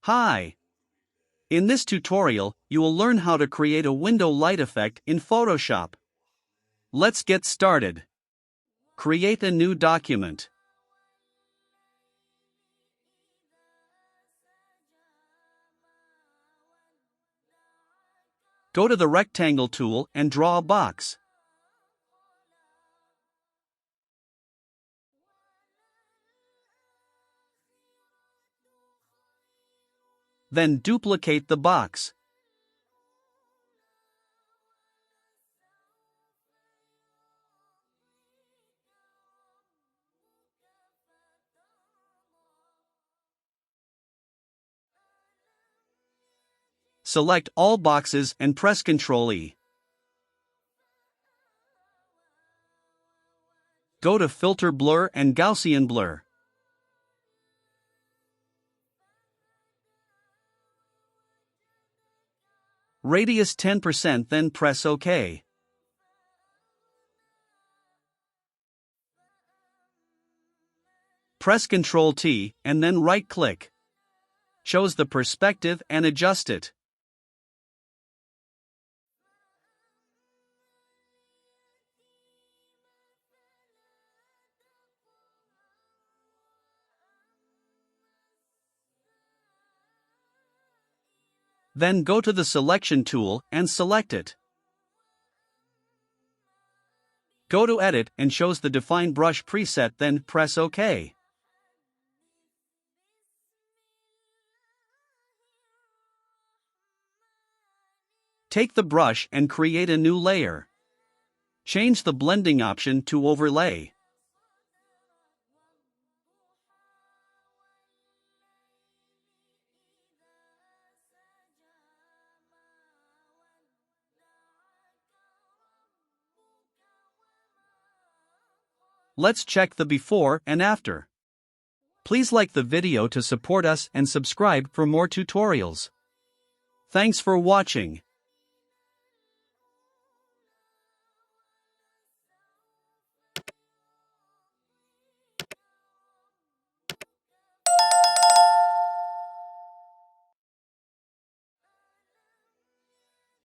Hi! In this tutorial, you will learn how to create a window light effect in Photoshop. Let's get started. Create a new document. Go to the rectangle tool and draw a box. Then duplicate the box. Select all boxes and press Ctrl E. Go to Filter Blur and Gaussian Blur. Radius 10%, then press OK. Press Ctrl T and then right-click. Choose the perspective and adjust it. Then go to the Selection tool and select it. Go to Edit and choose the Define Brush preset, then press OK. Take the brush and create a new layer. Change the blending option to Overlay. Let's check the before and after. Please like the video to support us and subscribe for more tutorials. Thanks for watching.